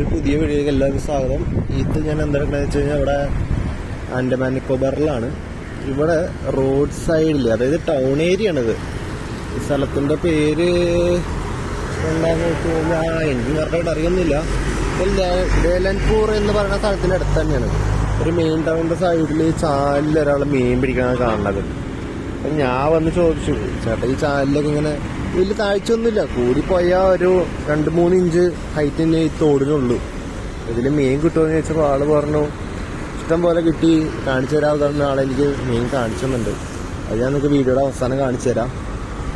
ഒരു പുതിയ വീഡിയോയിലേക്ക് എല്ലാവർക്കും സ്വാഗതം. ഇത് ഞാൻ എന്താണെന്ന് വെച്ച് കഴിഞ്ഞാൽ ഇവിടെ ആൻഡമാൻ നിക്കോബാറിലാണ്. ഇവിടെ റോഡ് സൈഡിൽ, അതായത് ടൗൺ ഏരിയ ആണിത്. ഈ സ്ഥലത്തിൻ്റെ പേര് എന്താണെന്ന് വെച്ച് കഴിഞ്ഞാൽ എനിക്ക് കറക്റ്റായിട്ട് അറിയുന്നില്ല. ലേലൻപൂർ എന്ന് പറയുന്ന സ്ഥലത്തിൻ്റെ അടുത്ത് തന്നെയാണ്. ഒരു മെയിൻ ടൗണിൻ്റെ സൈഡിൽ ചാലിൽ ഒരാൾ മീൻ പിടിക്കാൻ കാണുന്നത്. അപ്പം ഞാൻ വന്ന് ചോദിച്ചു, ചേട്ടാ ഈ ചാലിലൊക്കെ ഇങ്ങനെ വലിയ താഴ്ചയൊന്നുമില്ല, കൂടിപ്പോയാൽ ഒരു 2-3 ഇഞ്ച് ഹൈറ്റ് തന്നെ ഈ തോടിനുള്ളൂ. ഇതിൽ മീൻ കിട്ടുമെന്ന് ചോദിച്ചപ്പോൾ ആള് പറഞ്ഞു ഇഷ്ടം പോലെ കിട്ടി, കാണിച്ചു തരാമെന്ന് ആളെനിക്ക് മീൻ കാണിച്ചു തന്നുണ്ട്. അത് ഞാൻ നിങ്ങൾക്ക് വീഡിയോയുടെ അവസാനം കാണിച്ചു തരാം.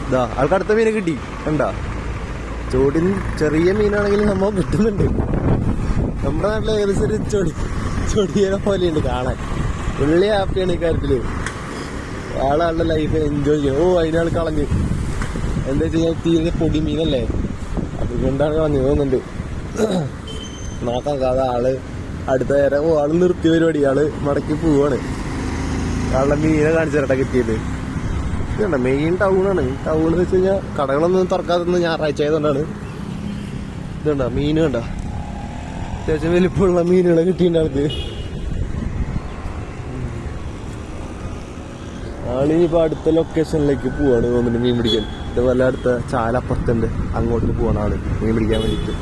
ഇതാ ആൾക്ക് അടുത്ത മീനെ കിട്ടി, കണ്ടാ. ചോടിന് ചെറിയ മീനാണെങ്കിലും നമ്മൾ കിട്ടുന്നുണ്ട്. നമ്മുടെ നാട്ടിൽ ഏകദേശം ഒരു ചൊടിയനെ പോലെയുണ്ട് കാണാൻ. പുള്ളി ഹാപ്പിയാണ് ഈ കാര്യത്തില്. ആളാളുടെ ലൈഫ് എൻജോയ് ചെയ്യും. അതിനാൾ കളഞ്ഞ് എന്താ വെച്ച് കഴിഞ്ഞാൽ തീരെ പൊടി മീനല്ലേ, അതുകൊണ്ടാണ് കളഞ്ഞു തോന്നുന്നുണ്ട്. നോക്കാം കഥ. ആള് അടുത്ത നേരം ആള് നിർത്തിയ പരിപാടി, ആള് മടക്കി പോവാണ്. ആളുടെ മീനെ കാണിച്ചു തരട്ടെ കിട്ടിയത്. ഇതുണ്ട മെയിൻ ടൗണാണ്. ടൗൺ എന്ന് വെച്ച് കഴിഞ്ഞാൽ കടകളൊന്നും തുറക്കാതെ ഞായറാഴ്ച ആയതുകൊണ്ടാണ്. ഇതുണ്ട മീൻ കണ്ട, അത്യാവശ്യം വലിപ്പമുള്ള മീനുകളെ കിട്ടിയിട്ടുണ്ട് ആൾക്ക്. ആളിനിപ്പോൾ അടുത്ത ലൊക്കേഷനിലേക്ക് പോവാണ് തോന്നുന്നുണ്ട് മീൻ പിടിക്കാൻ. ഇതുപോലെ അടുത്ത ചാലപ്പുറത്തുണ്ട്, അങ്ങോട്ട് പോവാണ് ആള് മീൻ പിടിക്കാൻ വേണ്ടിയിട്ട്.